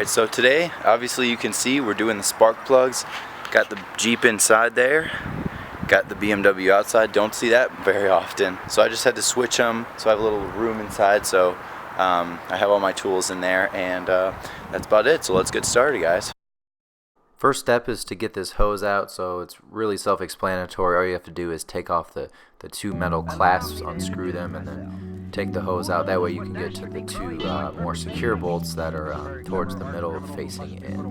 Alright, so today, obviously you can see we're doing the spark plugs. Got the Jeep inside there, got the BMW outside. Don't see that very often. So I just had to switch them, so I have a little room inside, so I have all my tools in there, and that's about it. So let's get started, guys. First step is to get this hose out, so it's really self-explanatory. All you have to do is take off the two metal clasps, unscrew them, and then take the hose out. That way you can get to the two more secure bolts that are towards the middle facing in.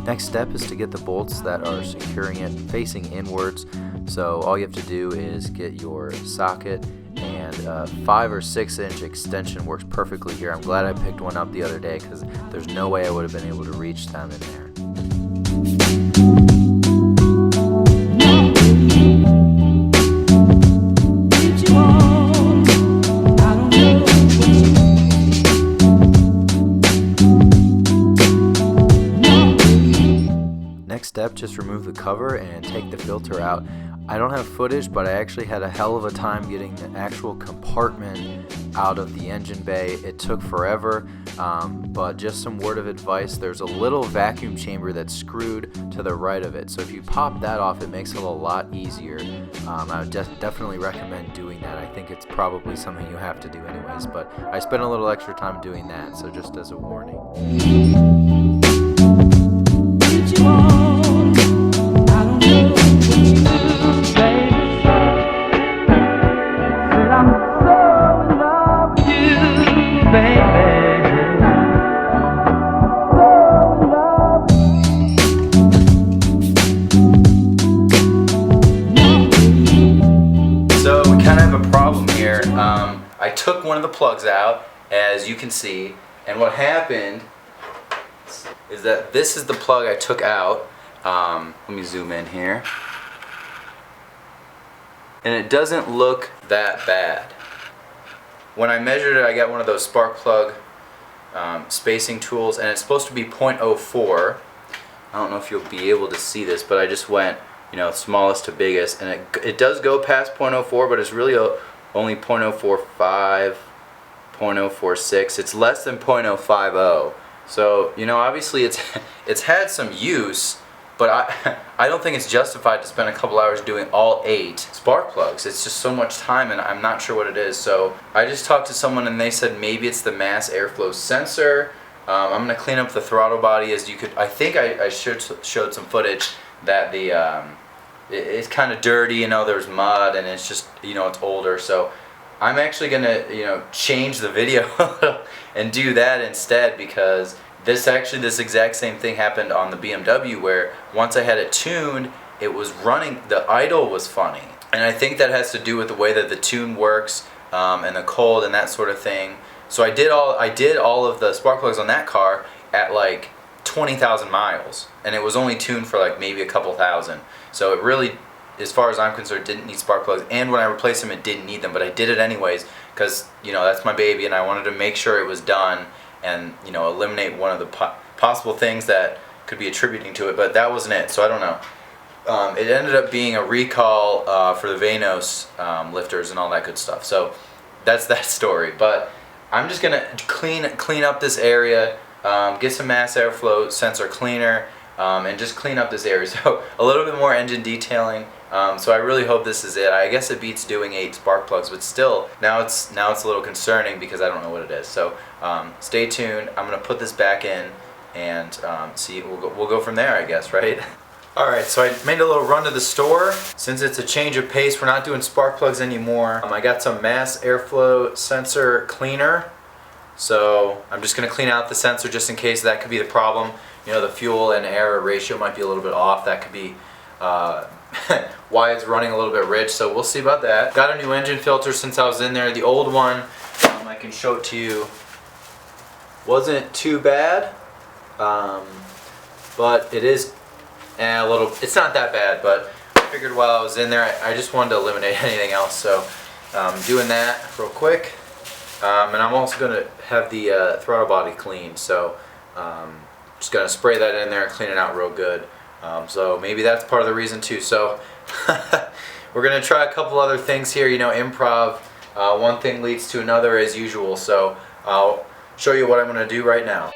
Next step is to get the bolts that are securing it facing inwards. So all you have to do is get your socket, and a 5 or 6 inch extension works perfectly here. I'm glad I picked one up the other day because there's no way I would have been able to reach them in there. Next step, just remove the cover and take the filter out. I don't have footage, but I actually had a hell of a time getting the actual compartment out of the engine bay. It took forever, but just some word of advice, there's a little vacuum chamber that's screwed to the right of it. So if you pop that off, it makes it a lot easier. I would definitely recommend doing that. I think it's probably something you have to do anyways, but I spent a little extra time doing that, so just as a warning. I took one of the plugs out, as you can see, and what happened is that this is the plug I took out. Let me zoom in here. And it doesn't look that bad. When I measured it, I got one of those spark plug spacing tools, and it's supposed to be 0.04. I don't know if you'll be able to see this, but I just went, smallest to biggest, and it does go past 0.04, but it's really only 0.045, 0.046. It's less than 0.050. So, obviously it's had some use, but I don't think it's justified to spend a couple hours doing all 8 spark plugs. It's just so much time, and I'm not sure what it is. So I just talked to someone, and they said maybe it's the mass airflow sensor. I'm going to clean up the throttle body, as you could. I think I showed some footage that it's kind of dirty, there's mud, and it's just, it's older. So I'm actually gonna, change the video and do that instead, because this exact same thing happened on the BMW, where once I had it tuned, it was running, the idle was funny. And I think that has to do with the way that the tune works, and the cold and that sort of thing. So I did all of the spark plugs on that car at like 20,000 miles, and it was only tuned for like maybe a couple thousand. So it really, as far as I'm concerned, didn't need spark plugs. And when I replaced them, it didn't need them, but I did it anyways because that's my baby, and I wanted to make sure it was done and eliminate one of the possible things that could be attributing to it. But that wasn't it, so I don't know. It ended up being a recall for the Vanos lifters and all that good stuff. So that's that story. But I'm just gonna clean up this area. Get some mass airflow sensor cleaner, and just clean up this area. So a little bit more engine detailing. So I really hope this is it. I guess it beats doing 8 spark plugs, but still, now it's a little concerning because I don't know what it is. So stay tuned. I'm gonna put this back in and see. We'll go from there, I guess, right? All right. So I made a little run to the store. Since it's a change of pace, we're not doing spark plugs anymore. I got some mass airflow sensor cleaner. So I'm just going to clean out the sensor just in case that could be the problem. The fuel and air ratio might be a little bit off. That could be why it's running a little bit rich. So we'll see about that. Got a new engine filter since I was in there. The old one, I can show it to you, wasn't too bad, but it is a little. It's not that bad, but I figured while I was in there, I just wanted to eliminate anything else. So doing that real quick. And I'm also going to have the throttle body cleaned, so just going to spray that in there and clean it out real good. So maybe that's part of the reason too. So we're gonna try a couple other things here. You know, improv. One thing leads to another as usual. So I'll show you what I'm gonna do right now.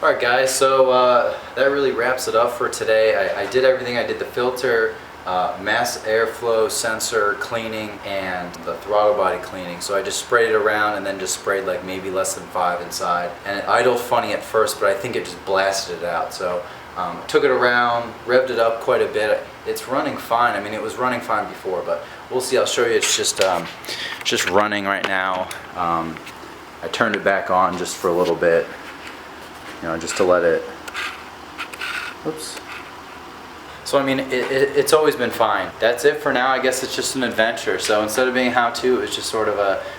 Alright guys, so that really wraps it up for today. I did everything. I did the filter, mass airflow sensor cleaning, and the throttle body cleaning. So I just sprayed it around and then just sprayed like maybe less than 5 inside. And it idled funny at first, but I think it just blasted it out. So took it around, revved it up quite a bit. It's running fine. I mean, it was running fine before, but we'll see. I'll show you. It's just running right now. I turned it back on just for a little bit. You know, just to let it, oops. So I mean, it's always been fine. That's it for now. I guess it's just an adventure. So instead of being how-to, it's just sort of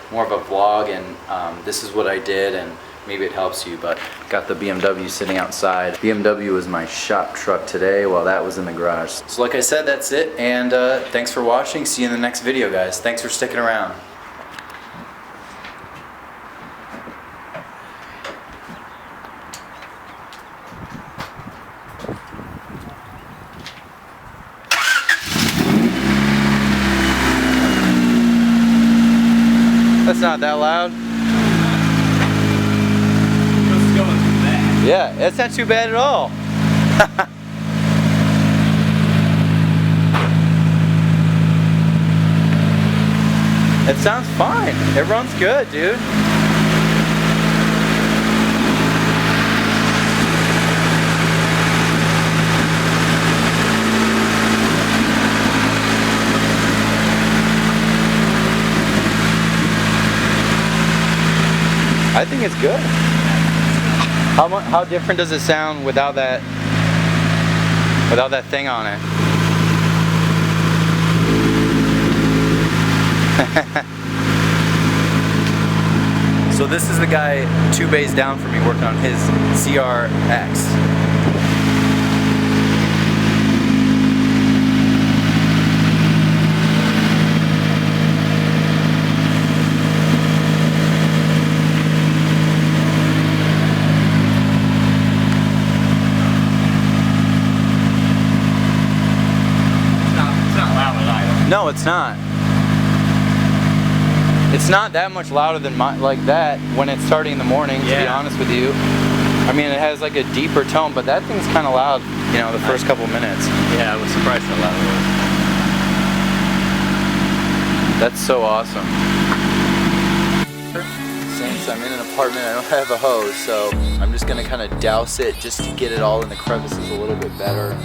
more of a vlog, and this is what I did, and maybe it helps you. But got the BMW sitting outside. BMW was my shop truck today while that was in the garage. So like I said, that's it, and thanks for watching. See you in the next video, guys. Thanks for sticking around. That's not that loud. It's going too bad. Yeah, it's not too bad at all. It sounds fine. It runs good, dude. I think it's good. How different does it sound without that thing on it? So this is the guy 2 bays down from me working on his CRX. No, it's not. It's not that much louder than like that when it's starting in the morning, to be honest with you. I mean, it has like a deeper tone, but that thing's kind of loud, you know, the first couple minutes. Yeah, I was surprised how loud it was. That's so awesome. Since I'm in an apartment, I don't have a hose, so I'm just gonna kind of douse it just to get it all in the crevices a little bit better.